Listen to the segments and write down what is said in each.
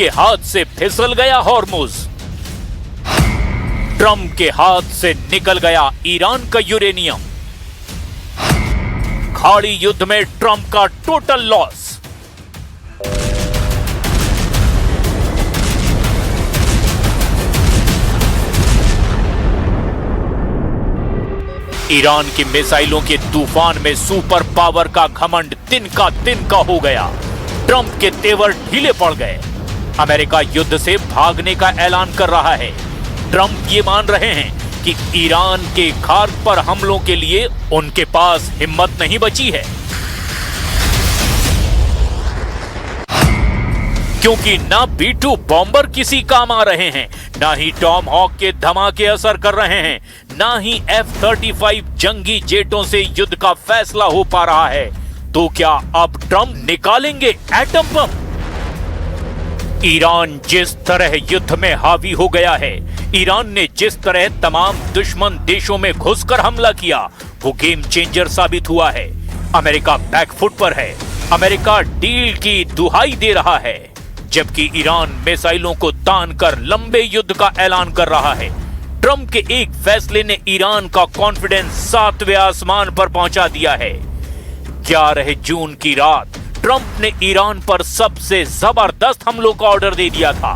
के हाथ से फिसल गया हॉर्मुज। ट्रंप के हाथ से निकल गया ईरान का यूरेनियम। खाड़ी युद्ध में ट्रंप का टोटल लॉस। ईरान की मिसाइलों के तूफान में सुपर पावर का घमंड तिनका हो गया। ट्रंप के तेवर ढीले पड़ गए। अमेरिका युद्ध से भागने का ऐलान कर रहा है। ट्रंप ये मान रहे हैं कि ईरान के खार्क पर हमलों के लिए उनके पास हिम्मत नहीं बची है, क्योंकि ना B-2 बॉम्बर किसी काम आ रहे हैं, ना ही टॉम हॉक के धमाके असर कर रहे हैं, ना ही F-35 जंगी जेटों से युद्ध का फैसला हो पा रहा है। तो क्या अब ट्रंप निकालेंगे एटम बम? ईरान जिस तरह युद्ध में हावी हो गया है, ईरान ने जिस तरह तमाम दुश्मन देशों में घुसकर हमला किया, वो गेम चेंजर साबित हुआ है। अमेरिका बैकफुट पर है। अमेरिका डील की दुहाई दे रहा है, जबकि ईरान मिसाइलों को तान कर लंबे युद्ध का ऐलान कर रहा है। ट्रंप के एक फैसले ने ईरान का कॉन्फिडेंस 7वें आसमान पर पहुंचा दिया है। 11 जून की रात ट्रंप ने ईरान पर सबसे जबरदस्त हमलों का ऑर्डर दे दिया था।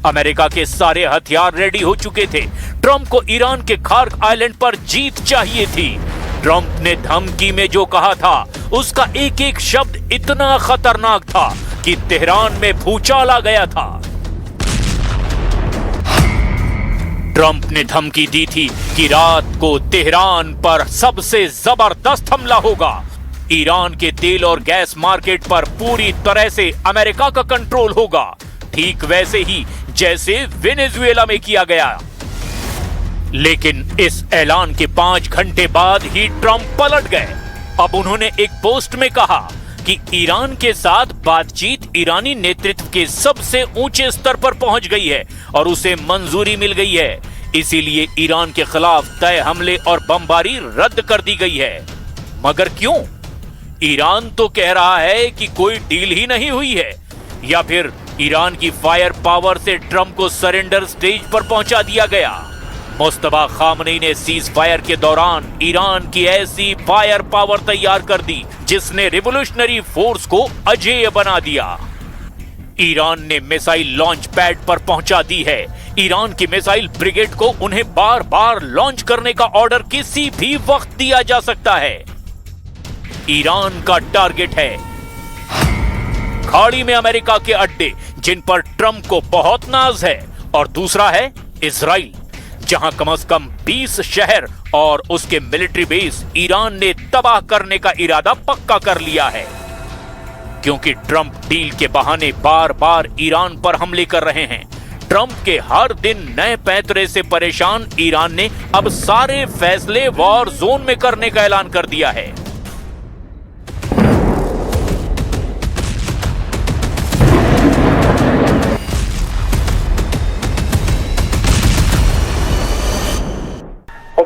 अमेरिका के सारे हथियार रेडी हो चुके थे। ट्रंप को ईरान के खार्क आइलैंड पर जीत चाहिए थी। ट्रंप ने धमकी में जो कहा था, उसका एक एक शब्द इतना खतरनाक था कि तेहरान में भूचाल आ गया था। ट्रंप ने धमकी दी थी कि रात को तेहरान पर सबसे जबरदस्त हमला होगा। ईरान के तेल और गैस मार्केट पर पूरी तरह से अमेरिका का कंट्रोल होगा, ठीक वैसे ही जैसे वेनेजुएला में किया गया। लेकिन इस ऐलान के 5 घंटे बाद ही ट्रंप पलट गए। अब उन्होंने एक पोस्ट में कहा कि ईरान के साथ बातचीत ईरानी नेतृत्व के सबसे ऊंचे स्तर पर पहुंच गई है और उसे मंजूरी मिल गई है। इसीलिए ईरान के खिलाफ तय हमले और बमबारी रद्द कर दी गई है। मगर क्यों? ईरान तो कह रहा है कि कोई डील ही नहीं हुई है, या फिर ईरान की फायर पावर से ट्रंप को सरेंडर स्टेज पर पहुंचा दिया गया। मुस्तफा खामनेई ने सीज फायर के दौरान ईरान की ऐसी फायर पावर तैयार कर दी जिसने रिवोल्यूशनरी फोर्स को अजेय बना दिया। ईरान ने मिसाइल लॉन्च पैड पर पहुंचा दी है। ईरान की मिसाइल ब्रिगेड को उन्हें बार बार लॉन्च करने का ऑर्डर किसी भी वक्त दिया जा सकता है। ईरान का टारगेट है खाड़ी में अमेरिका के अड्डे, जिन पर ट्रंप को बहुत नाज है, और दूसरा है इजराइल, जहां कम से कम 20 शहर और उसके मिलिट्री बेस ईरान ने तबाह करने का इरादा पक्का कर लिया है। क्योंकि ट्रंप डील के बहाने बार बार ईरान पर हमले कर रहे हैं। ट्रंप के हर दिन नए पैंतरे से परेशान ईरान ने अब सारे फैसले वॉर जोन में करने का ऐलान कर दिया है।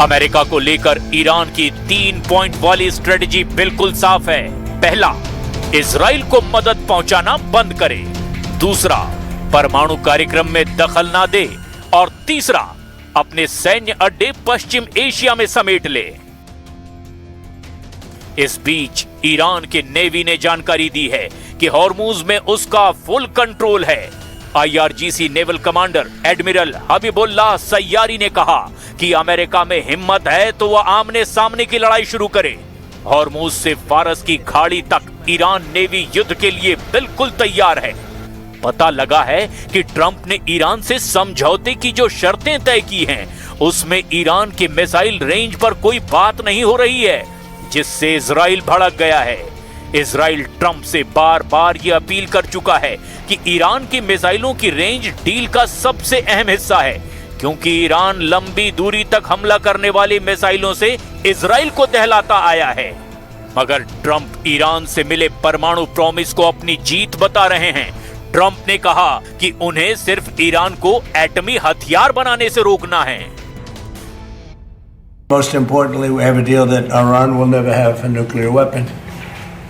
अमेरिका को लेकर ईरान की 3 पॉइंट वाली स्ट्रेटजी बिल्कुल साफ है। पहला, इजराइल को मदद पहुंचाना बंद करे। दूसरा, परमाणु कार्यक्रम में दखल ना दे। और तीसरा, अपने सैन्य अड्डे पश्चिम एशिया में समेट ले। इस बीच ईरान के नेवी ने जानकारी दी है कि हॉर्मुज में उसका फुल कंट्रोल है। IRGC naval commander admiral Habibollah Sayyari ने कहा कि अमेरिका में हिम्मत है तो वह आमने सामने की लड़ाई शुरू करे। हॉर्मुज से फारस की खाड़ी तक ईरान नेवी युद्ध के लिए बिल्कुल तैयार है। पता लगा है कि ट्रंप ने ईरान से समझौते की जो शर्तें तय की हैं, उसमें ईरान के मिसाइल रेंज पर कोई बात नहीं हो रही है, जिससे इजराइल भड़क गया है। इजराइल ट्रंप से बार बार यह अपील कर चुका है कि ईरान की मिसाइलों की रेंज डील का सबसे अहम हिस्सा है, क्योंकि ईरान लंबी दूरी तक हमला करने वाली मिसाइलों से इजराइल को दहलाता आया है। मगर ट्रंप ईरान से मिले परमाणु प्रॉमिस को अपनी जीत बता रहे हैं। ट्रंप ने कहा कि उन्हें सिर्फ ईरान को एटमी हथियार बनाने से रोकना है। Most importantly, we have a deal that Iran will never have a nuclear weapon,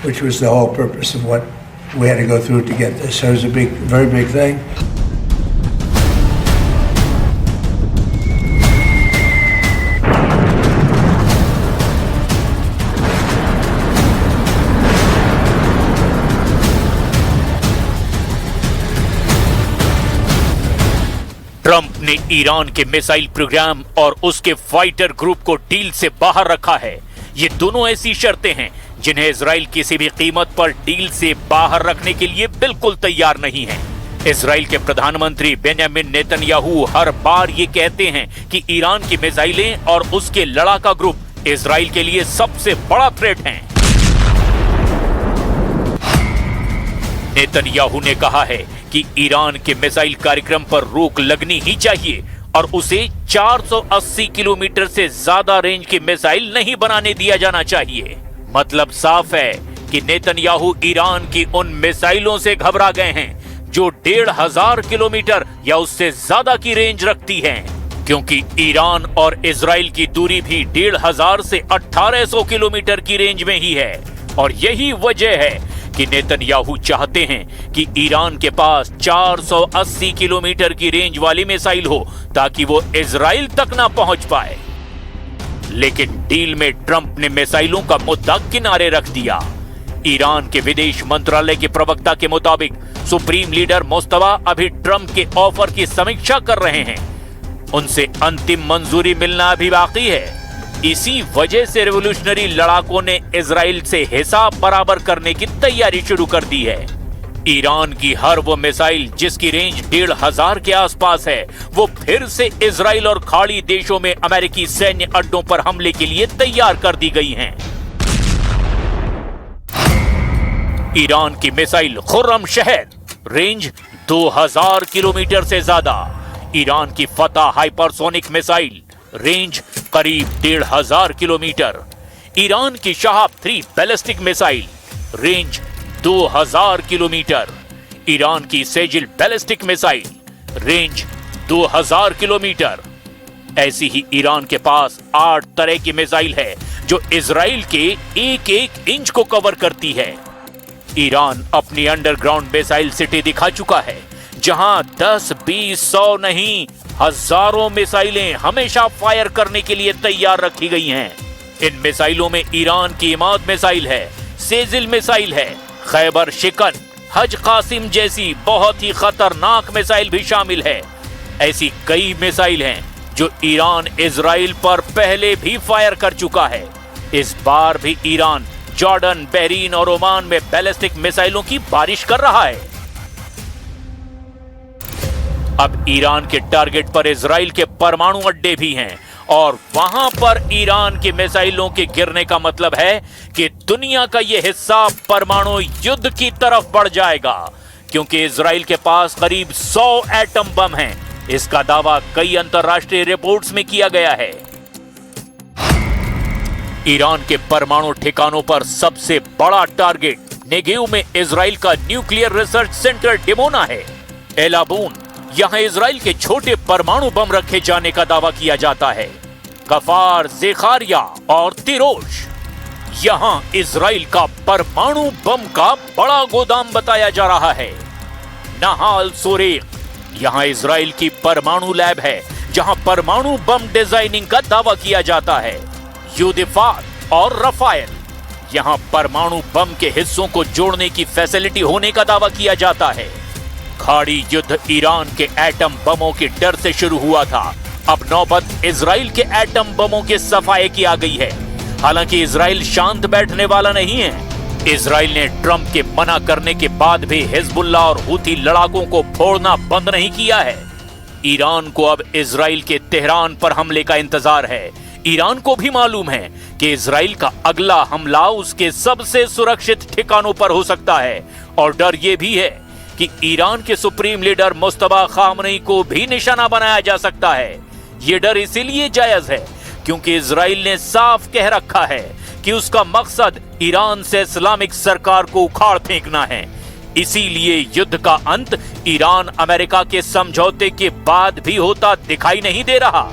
which was the whole purpose of what we had to go through to get this. So it was a big, very big thing. Trump ने Iran के missile programme और उसके fighter group को deal से बाहर रखा है। ये दोनों ऐसी शर्तें हैं जिन्हें इजराइल किसी भी कीमत पर डील से बाहर रखने के लिए बिल्कुल तैयार नहीं है। इजराइल के प्रधानमंत्री बेंजामिन नेतन्याहू हर बार ये कहते हैं कि ईरान की मिसाइलें और उसके लड़ाका ग्रुप इजराइल के लिए सबसे बड़ा थ्रेट हैं। नेतन्याहू ने कहा है कि ईरान के मिसाइल कार्यक्रम पर रोक लगनी ही चाहिए और उसे 480 किलोमीटर से ज्यादा रेंज की मिसाइल नहीं बनाने दिया जाना चाहिए। मतलब साफ है कि नेतन्याहू ईरान की उन मिसाइलों से घबरा गए हैं जो 1500 किलोमीटर या उससे ज्यादा की रेंज रखती हैं, क्योंकि ईरान और इजराइल की दूरी भी 1500 से 1800 किलोमीटर की रेंज में ही है। और यही वजह है कि नेतन्याहू चाहते हैं कि ईरान के पास 480 किलोमीटर की रेंज वाली मिसाइल हो ताकि वो इजराइल तक ना पहुंच पाए। लेकिन डील में ट्रंप ने मिसाइलों का मुद्दा किनारे रख दिया। ईरान के विदेश मंत्रालय के प्रवक्ता के मुताबिक सुप्रीम लीडर मुस्तफा अभी ट्रंप के ऑफर की समीक्षा कर रहे हैं। उनसे अंतिम मंजूरी मिलना अभी बाकी है। इसी वजह से रिवॉल्यूशनरी लड़ाकों ने इजराइल से हिसाब बराबर करने की तैयारी शुरू कर दी है। ईरान की हर वो मिसाइल जिसकी रेंज 1500 के आसपास है, वो फिर से इजराइल और खाड़ी देशों में अमेरिकी सैन्य अड्डों पर हमले के लिए तैयार कर दी गई हैं। ईरान की मिसाइल खुर्रम शहर, रेंज 2000 किलोमीटर से ज्यादा। ईरान की फतह हाइपरसोनिक मिसाइल, रेंज करीब 1500 किलोमीटर। ईरान की शहाब 3 बैलिस्टिक मिसाइल, रेंज 2000 किलोमीटर। ईरान की सेजिल बैलिस्टिक मिसाइल, रेंज 2000 किलोमीटर। ऐसी ही ईरान के पास 8 तरह की मिसाइल है जो इजराइल के एक इंच को कवर करती है। ईरान अपनी अंडरग्राउंड मिसाइल सिटी दिखा चुका है, जहां 10, 20, 100 नहीं, हजारों मिसाइलें हमेशा फायर करने के लिए तैयार रखी गई हैं। इन मिसाइलों में ईरान की इमाद मिसाइल है, सेजिल मिसाइल है, खैबर शिकन, हज कासिम जैसी बहुत ही खतरनाक मिसाइल भी शामिल है। ऐसी कई मिसाइल हैं जो ईरान इजराइल पर पहले भी फायर कर चुका है। इस बार भी ईरान जॉर्डन, बहरीन और ओमान में बैलिस्टिक मिसाइलों की बारिश कर रहा है। अब ईरान के टारगेट पर इजराइल के परमाणु अड्डे भी हैं और वहां पर ईरान की मिसाइलों के गिरने का मतलब है कि दुनिया का यह हिस्सा परमाणु युद्ध की तरफ बढ़ जाएगा, क्योंकि इजराइल के पास करीब 100 एटम बम हैं। इसका दावा कई अंतरराष्ट्रीय रिपोर्ट्स में किया गया है। ईरान के परमाणु ठिकानों पर सबसे बड़ा टारगेट नेगेव में इजराइल का न्यूक्लियर रिसर्च सेंटर डिमोना है। एलाबून, यहां इजराइल के छोटे परमाणु बम रखे जाने का दावा किया जाता है। कफार, ज़ेखारिया और तिरोश, यहां इजराइल का परमाणु बम का बड़ा गोदाम बताया जा रहा है। नहाल सोरेक, यहां इजराइल की परमाणु लैब है जहां परमाणु बम डिजाइनिंग का दावा किया जाता है। यूदिफात और रफायल, यहां परमाणु बम के हिस्सों को जोड़ने की फैसिलिटी होने का दावा किया जाता है। खाड़ी युद्ध ईरान के एटम बमों के डर से शुरू हुआ था। अब नौबत इजराइल के एटम बमों के सफाये की आ गई है। हालांकि इजराइल शांत बैठने वाला नहीं है। इजराइल ने ट्रंप के मना करने के बाद भी हिजबुल्लाह और हुती लड़ाकों को फोड़ना बंद नहीं किया है। ईरान को अब इजराइल के तेहरान पर हमले का इंतजार है। ईरान को भी मालूम है कि इजराइल का अगला हमला उसके सबसे सुरक्षित ठिकानों पर हो सकता है और डर यह भी है कि ईरान के सुप्रीम लीडर मुस्तफा खामनेई को भी निशाना बनाया जा सकता है। ये डर इसीलिए जायज है क्योंकि इजराइल ने साफ कह रखा है कि उसका मकसद ईरान से इस्लामिक सरकार को उखाड़ फेंकना है। इसीलिए युद्ध का अंत ईरान अमेरिका के समझौते के बाद भी होता दिखाई नहीं दे रहा।